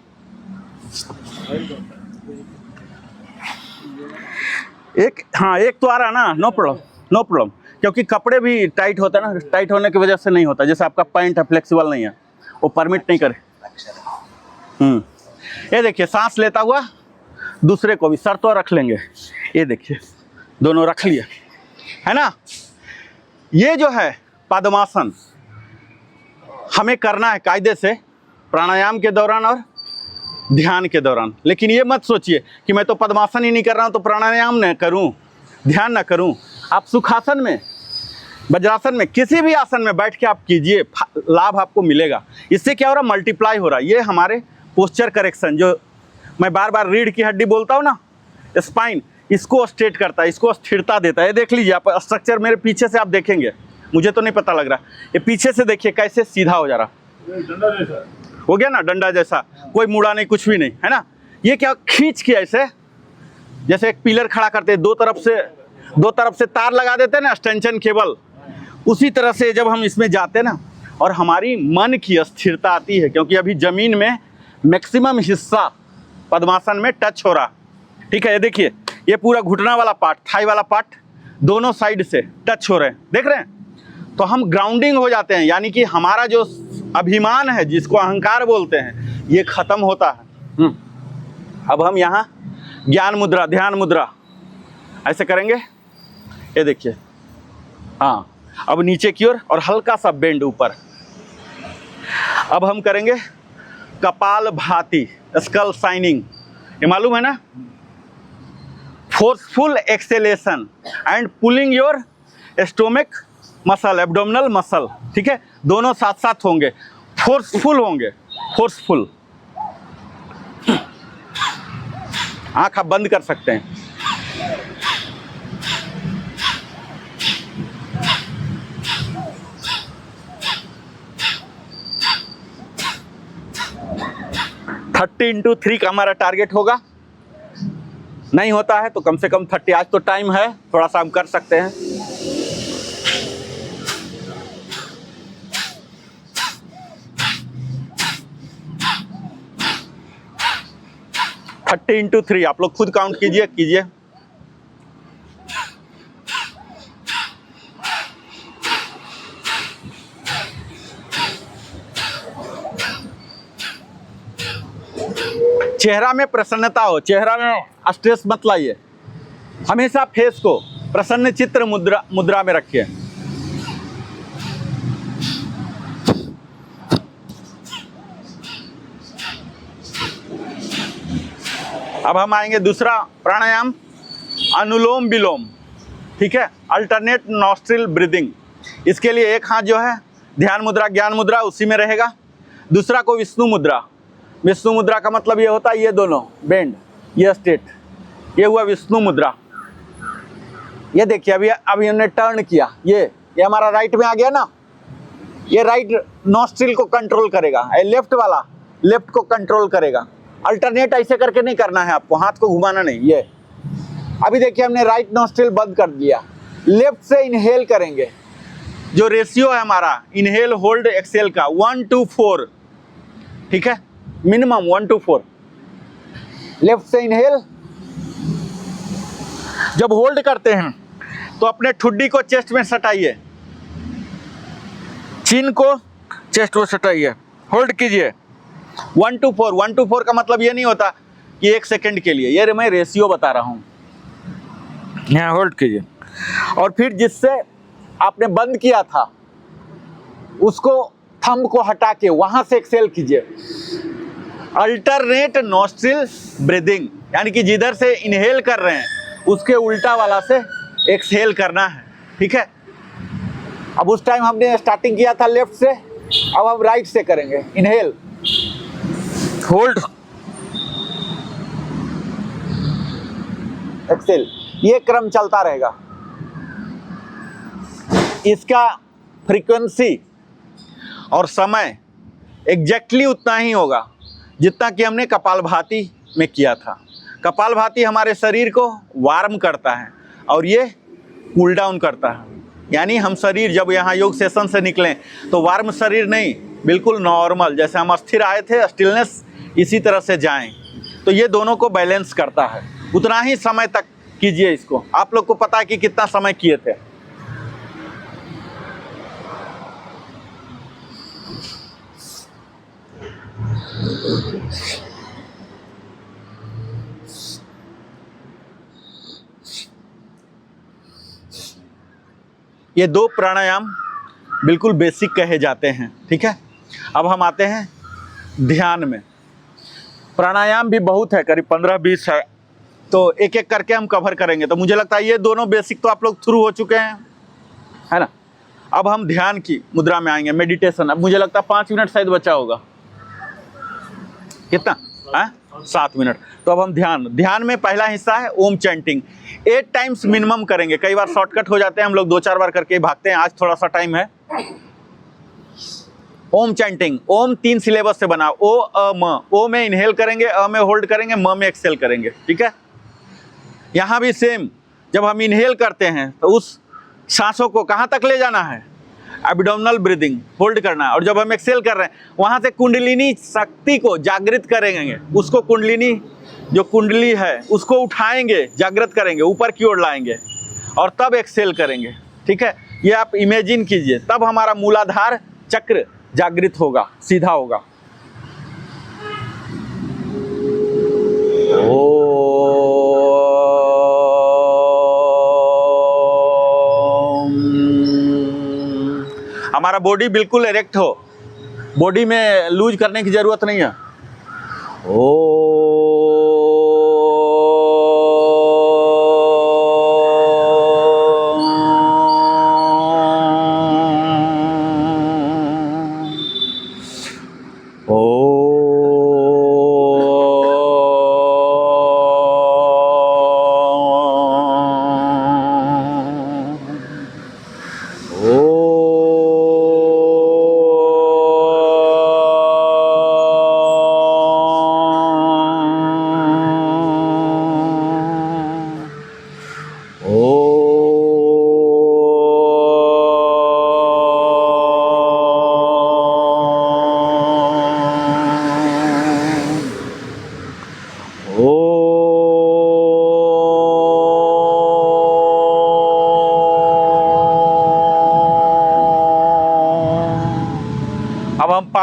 एक, हाँ एक तो आ रहा ना, नो प्रॉब्लम, नो प्रॉब्लम, क्योंकि कपड़े भी टाइट होता है ना, टाइट होने की वजह से नहीं होता। जैसे आपका पैंट है, फ्लेक्सिबल नहीं है, वो परमिट नहीं करे। ये देखिए, सांस लेता हुआ दूसरे को भी सर तो रख लेंगे। ये देखिए, दोनों रख लिए, है ना। ये जो है पद्मासन हमें करना है कायदे से, प्राणायाम के दौरान और ध्यान के दौरान। लेकिन ये मत सोचिए कि मैं तो पद्मासन ही नहीं कर रहा हूँ तो प्राणायाम न करूँ, ध्यान न करूँ। आप सुखासन में, वज्रासन में, किसी भी आसन में बैठ के आप कीजिए, लाभ आपको मिलेगा। इससे क्या हो रहा, मल्टीप्लाई हो रहा है। ये हमारे पोस्चर करेक्शन, जो मैं बार बार रीढ़ की हड्डी बोलता हूँ ना, स्पाइन, इसको स्ट्रेट करता है, इसको स्थिरता देता है। ये देख लीजिए आप, स्ट्रक्चर मेरे पीछे से आप देखेंगे, मुझे तो नहीं पता लग रहा, ये पीछे से देखिए कैसे सीधा हो जा रहा, डंडा जैसा हो गया ना, डंडा जैसा, कोई मुड़ा नहीं, कुछ भी नहीं, है ना। ये क्या खींच के ऐसे, जैसे एक पिलर खड़ा करते हैं, दो तरफ से तार लगा देते हैं ना, एक्सटेंशन केबल, उसी तरह से जब हम इसमें जाते हैं ना, और हमारी मन की स्थिरता आती है, क्योंकि अभी जमीन में मैक्सिमम हिस्सा पद्मासन में टच हो रहा। ठीक है, ये देखिए, ये पूरा घुटना वाला पार्ट, थाई वाला पार्ट दोनों साइड से टच हो रहे हैं, देख रहे हैं। तो हम ग्राउंडिंग हो जाते हैं, यानी कि हमारा जो अभिमान है, जिसको अहंकार बोलते हैं, ये खत्म होता है। अब हम यहाँ ज्ञान मुद्रा, ध्यान मुद्रा ऐसे करेंगे। ये देखिए, हाँ, अब नीचे की ओर और हल्का सा बेंड ऊपर। अब हम करेंगे कपाल भाती, स्कल साइनिंग, ये मालूम है ना, forceful acceleration and pulling your stomach muscle, abdominal muscle. ठीक है, दोनों साथ साथ होंगे, फोर्सफुल होंगे, फोर्सफुल। आंख आप बंद कर सकते हैं। थर्टी इंटू 3 का हमारा टारगेट होगा। नहीं होता है तो कम से कम 30, आज तो टाइम है, थोड़ा सा हम कर सकते हैं। 30 × 3 आप लोग खुद काउंट कीजिए। चेहरा में प्रसन्नता हो, चेहरा में स्ट्रेस मत लाइए, हमेशा फेस को प्रसन्न चित्र मुद्रा में रखिए। अब हम आएंगे दूसरा प्राणायाम, अनुलोम विलोम, ठीक है, अल्टरनेट नॉस्ट्रिल ब्रीदिंग। इसके लिए एक हाथ जो है ध्यान मुद्रा, ज्ञान मुद्रा उसी में रहेगा, दूसरा को विष्णु मुद्रा। विष्णु मुद्रा का मतलब ये होता है ये दोनों बेंड, ये स्ट्रेट, ये हुआ विष्णु मुद्रा। ये देखिए अभी हमने टर्न किया, ये हमारा राइट में आ गया ना, ये राइट नॉस्ट्रिल को कंट्रोल करेगा, लेफ्ट वाला लेफ्ट को कंट्रोल करेगा। अल्टरनेट ऐसे करके नहीं करना है आपको, हाथ को घुमाना नहीं। ये अभी देखिए हमने राइट नॉस्ट्रिल बंद कर दिया, लेफ्ट से इनहेल करेंगे। जो रेशियो है हमारा इनहेल होल्ड एक्सेल का 1 to 4, ठीक है, मिनिमम 1 to 4। लेफ्ट से इनहेल, जब होल्ड करते हैं तो अपने ठुड्डी को चेस्ट में सटाइए, चिन को चेस्ट में सटाइए, होल्ड कीजिए 1 to 4। 1 to 4 का मतलब ये नहीं होता कि 1 सेकंड के लिए, ये मैं रेशियो बता रहा हूँ। यहाँ होल्ड कीजिए और फिर जिससे आपने बंद किया था उसको थंब को हटा के वहां से एक्सेल कीजिए। अल्टरनेट नॉस्ट्रिल ब्रीदिंग, यानी कि जिधर से इनहेल कर रहे हैं उसके उल्टा वाला से एक्सहेल करना है, ठीक है। अब उस टाइम हमने स्टार्टिंग किया था लेफ्ट से, अब हम राइट से करेंगे। इनहेल, होल्ड, एक्सेल, ये क्रम चलता रहेगा। इसका फ्रीक्वेंसी और समय एग्जैक्टली उतना ही होगा जितना कि हमने कपालभाति में किया था। कपालभाति हमारे शरीर को वार्म करता है और ये कूल डाउन करता है, यानी हम शरीर जब यहाँ योग सेशन से निकलें तो वार्म शरीर नहीं, बिल्कुल नॉर्मल, जैसे हम अस्थिर आए थे स्टिलनेस इसी तरह से जाएं। तो ये दोनों को बैलेंस करता है। उतना ही समय तक कीजिए इसको। आप लोग को पता है कि कितना समय किए थे। ये 2 प्राणायाम बिल्कुल बेसिक कहे जाते हैं, ठीक है। अब हम आते हैं ध्यान में। प्राणायाम भी बहुत है, करीब 15-20 है, तो एक एक करके हम कवर करेंगे। तो मुझे लगता है ये दोनों बेसिक तो आप लोग थ्रू हो चुके हैं, है ना। अब हम ध्यान की मुद्रा में आएंगे, मेडिटेशन। अब मुझे लगता है 5 मिनट शायद बचा होगा, कितना है 7 मिनट। तो अब हम ध्यान में पहला हिस्सा है ओम चैंटिंग। 8 टाइम्स मिनिमम करेंगे, कई बार शॉर्टकट हो जाते हैं, हम लोग 2-4 बार करके भागते हैं, आज थोड़ा सा टाइम है। ओम चैंटिंग, ओम 3 सिलेबस से बना, ओ अ म। ओ में इनहेल करेंगे, अ में होल्ड करेंगे, म में एक्सेल करेंगे, ठीक है। यहाँ भी सेम, जब हम इनहेल करते हैं तो उस सांसों को कहाँ तक ले जाना है, एब्डोमिनल ब्रीदिंग, होल्ड करना है। और जब हम एक्सेल कर रहे हैं वहाँ से कुंडलिनी शक्ति को जागृत करेंगे, उसको कुंडलिनी जो कुंडली है उसको उठाएंगे, जागृत करेंगे, ऊपर की ओर लाएंगे और तब एक्सेल करेंगे, ठीक है। ये आप इमेजिन कीजिए, तब हमारा मूलाधार चक्र जागृत होगा, सीधा होगा। हमारा बॉडी बिल्कुल इरेक्ट हो, बॉडी में लूज करने की जरूरत नहीं है।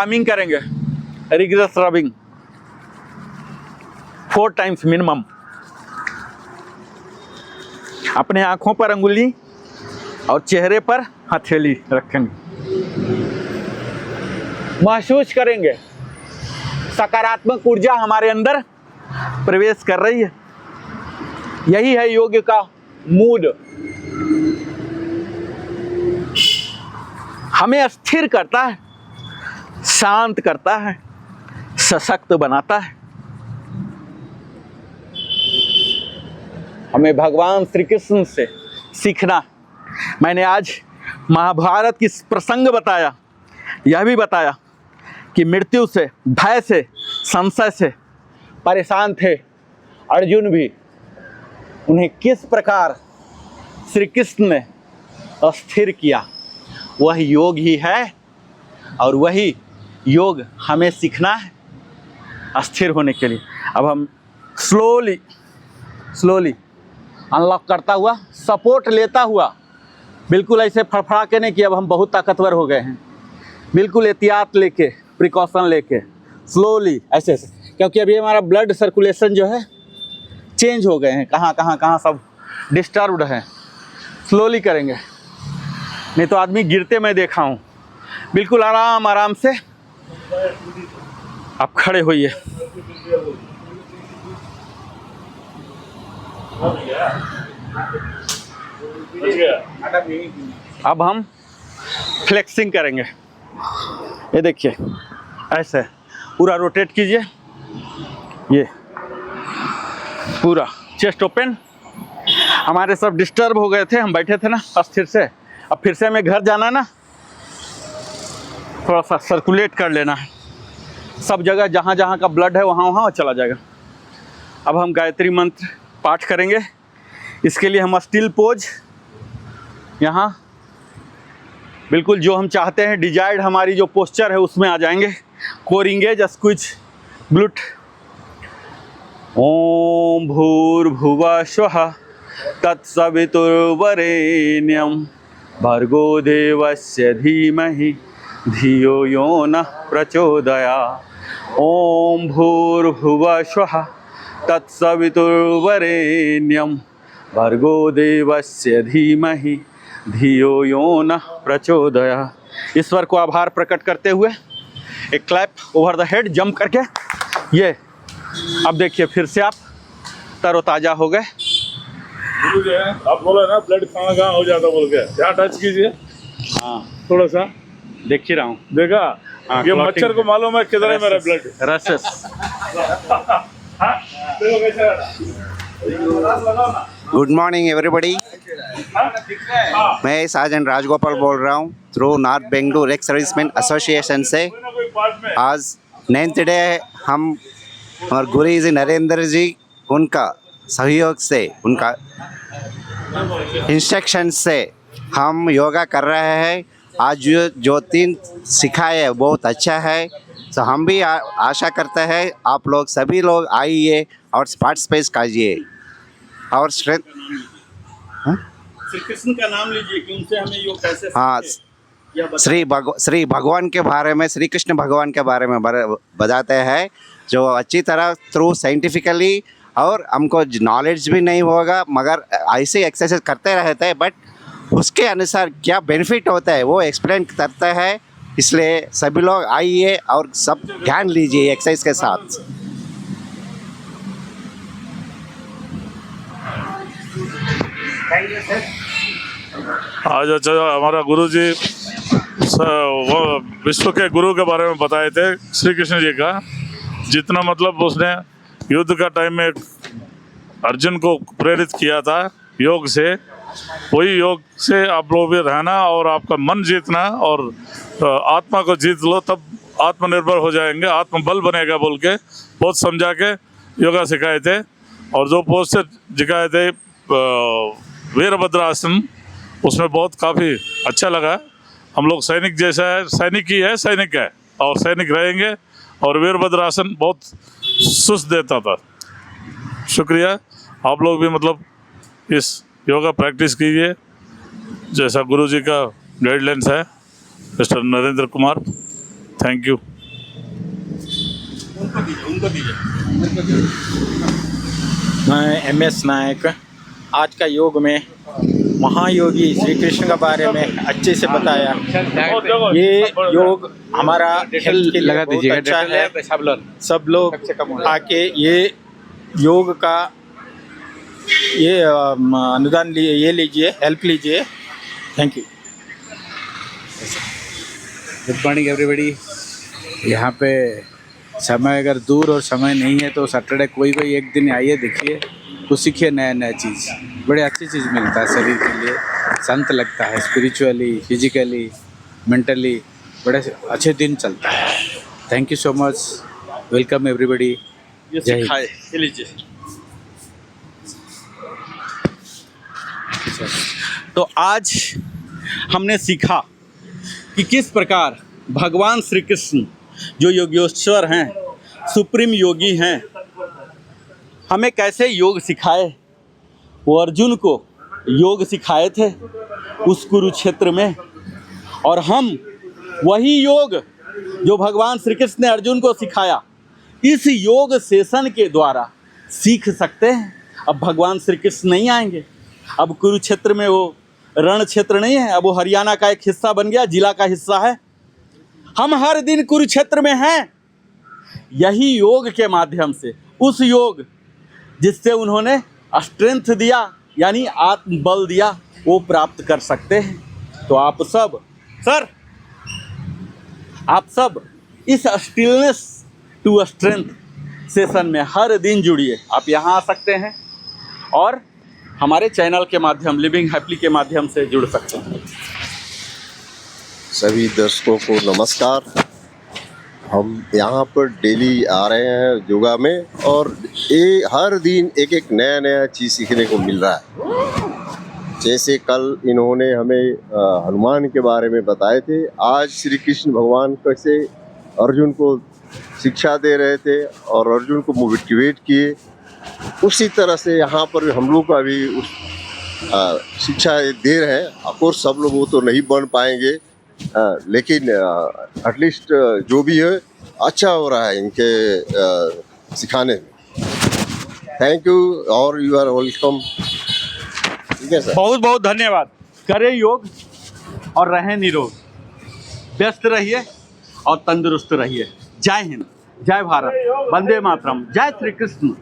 कामिंग करेंगे, रिग्रेस रबिंग 4 टाइम्स मिनिमम। अपने आँखों पर अंगुली और चेहरे पर हथेली रखेंगे, महसूस करेंगे सकारात्मक ऊर्जा हमारे अंदर प्रवेश कर रही है। यही है योग का मूड, हमें स्थिर करता है, शांत करता है, सशक्त बनाता है। हमें भगवान श्री कृष्ण से सीखना। मैंने आज महाभारत की प्रसंग बताया, यह भी बताया कि मृत्यु से, भय से, संशय से परेशान थे अर्जुन भी, उन्हें किस प्रकार श्री कृष्ण ने अस्थिर किया। वह योग ही है और वही योग हमें सीखना है अस्थिर होने के लिए। अब हम स्लोली अनलॉक करता हुआ, सपोर्ट लेता हुआ, बिल्कुल ऐसे फड़फड़ा के नहीं कि अब हम बहुत ताकतवर हो गए हैं, बिल्कुल एहतियात लेके, प्रिकॉशन लेके, स्लोली ऐसे, क्योंकि अभी हमारा ब्लड सर्कुलेशन जो है चेंज हो गए हैं, कहाँ सब डिस्टर्ब्ड हैं। स्लोली करेंगे, नहीं तो आदमी गिरते मैं देखा हूँ। बिल्कुल आराम से आप खड़े होइए। अब हम फ्लेक्सिंग करेंगे। ये देखिए, ऐसे पूरा रोटेट कीजिए, ये पूरा चेस्ट ओपन। हमारे सब डिस्टर्ब हो गए थे, हम बैठे थे ना अस्थिर से। अब फिर से हमें घर जाना है ना, थोड़ा सा सर्कुलेट कर लेना है, सब जगह जहाँ का ब्लड है वहाँ चला जाएगा। अब हम गायत्री मंत्र पाठ करेंगे। इसके लिए हम स्टिल पोज, यहाँ बिल्कुल जो हम चाहते हैं, डिजायर्ड हमारी जो पोस्चर है उसमें आ जाएंगे। कोरेंगे जस्ट कुछ ग्लूट। ओम भूर्भुवः स्वः तत्सवितुर्वरेण्यं भर्गो देवस्य धीमहि धियो यो नः प्रचोदयात्। ओम भूर्भुवः स्वः तत्सवितुर्वरेण्यं भर्गो देवस्य धीमहि धियो यो नः प्रचोदयात्। ईश्वर को आभार प्रकट करते हुए एक clap over the head jump करके, ये अब देखिए फिर से आप तरोताज़ा हो गए। गुरु जी, आप बोला ना ब्लड कहाँ हो जाता बोल के, यहाँ टच कीजिए। हाँ, थोड़ा सा देख ही रहा हूँ। देखा, हाँ, ये मच्छर को मालूम है किधर है मेरा ब्लड। रसेस। Good morning everybody. मैं साजन राजगोपाल बोल रहा हूँ through north Bengaluru ex serviceman association से। आज 9th डे हम और गुरु जी नरेंद्र जी, उनका सहयोग से, उनका इंस्ट्रक्शन से हम योगा कर रहे हैं। आज जो 3 सिखाए है बहुत अच्छा है। तो हम भी आशा करते हैं आप लोग सभी लोग आइए और पार्टिसिपेट कीजिए और स्ट्रेंथ। श्री कृष्ण का नाम लीजिए कि उनसे हमें योग कैसे हाँ, श्री भगवान के बारे में, श्री कृष्ण भगवान के बारे में बताते हैं, जो अच्छी तरह थ्रू साइंटिफिकली, और हमको नॉलेज भी नहीं होगा मगर ऐसे एक्सरसाइज करते रहते हैं, बट उसके अनुसार क्या बेनिफिट होता है वो एक्सप्लेन करता है। इसलिए सभी लोग आइए और सब ध्यान लीजिए एक्सरसाइज के साथ। आज अच्छा हमारा गुरु जी वो विश्व के गुरु के बारे में बताए थे, श्री कृष्ण जी का। जितना मतलब उसने युद्ध का टाइम में अर्जुन को प्रेरित किया था योग से, वही योग से आप लोग भी रहना और आपका मन जीतना और आत्मा को जीत लो, तब आत्मनिर्भर हो जाएंगे, आत्मबल बनेगा बोल के बहुत समझा के योगा सिखाए थे। और जो पोस्टर दिखाए थे वीरभद्र आसन, उसमें बहुत काफ़ी अच्छा लगा। हम लोग सैनिक जैसा है, सैनिक ही है, सैनिक है और सैनिक रहेंगे। और वीरभद्र आसन बहुत सुस्त देता था। शुक्रिया, आप लोग भी मतलब इस योगा प्रैक्टिस कीजिए जैसा गुरु जी का गाइडलाइंस है। Mister Narendra Kumar, thank you. मैं MS नायक। आज का योग में महायोगी श्री कृष्ण के बारे में अच्छे से बताया। ये योग हमारा हेल्थ के लिए बहुत अच्छा है। सब लोग आके ये योग का ये अनुदान लिए ये लीजिए, हेल्प लीजिए। Thank you. Good morning everybody. यहाँ पे समय अगर दूर और समय नहीं है तो सैटरडे कोई एक दिन आइए, देखिए, कुछ सीखिए, नया नया चीज़, बड़े अच्छी चीज़ मिलता है शरीर के लिए, शांत लगता है, स्पिरिचुअली, फिजिकली, मेंटली बड़े अच्छे दिन चलता है। Thank you so much, welcome everybody. जय हिंद। ये लीजिए। तो आज हमने सीखा कि किस प्रकार भगवान श्री कृष्ण जो योगेश्वर हैं, सुप्रीम योगी हैं, हमें कैसे योग सिखाए। वो अर्जुन को योग सिखाए थे उस कुरुक्षेत्र में, और हम वही योग जो भगवान श्री कृष्ण ने अर्जुन को सिखाया इस योग सेशन के द्वारा सीख सकते हैं। अब भगवान श्री कृष्ण नहीं आएंगे, अब कुरुक्षेत्र में वो रण क्षेत्र नहीं है, अब वो हरियाणा का एक हिस्सा बन गया, जिला का हिस्सा है। हम हर दिन कुरुक्षेत्र में हैं, यही योग के माध्यम से, उस योग जिससे उन्होंने स्ट्रेंथ दिया यानी आत्मबल दिया, वो प्राप्त कर सकते हैं। तो आप सब सर, आप सब इस स्टिलनेस टू स्ट्रेंथ सेशन में हर दिन जुड़िए। आप यहाँ आ सकते हैं और हमारे चैनल के माध्यम, लिविंग हैप्पीली के माध्यम से जुड़ सकते हैं। सभी दर्शकों को नमस्कार। हम यहाँ पर डेली आ रहे हैं योगा में, और ये हर दिन एक एक नया नया चीज़ सीखने को मिल रहा है। जैसे कल इन्होंने हमें हनुमान के बारे में बताए थे, आज श्री कृष्ण भगवान कैसे अर्जुन को शिक्षा दे रहे थे और अर्जुन को मोटिवेट किए, उसी तरह से यहाँ पर हम लोग का भी शिक्षा दे रहे हैं। ऑफकोर्स सब लोग वो तो नहीं बन पाएंगे, लेकिन एटलीस्ट जो भी है अच्छा हो रहा है इनके सिखाने में। थैंक यू और यू आर वेलकम। ठीक है सर, बहुत बहुत धन्यवाद। करें योग और रहें निरोग, व्यस्त रहिए और तंदुरुस्त रहिए। जय हिंद, जय भारत, वंदे मातरम, जय श्री कृष्ण।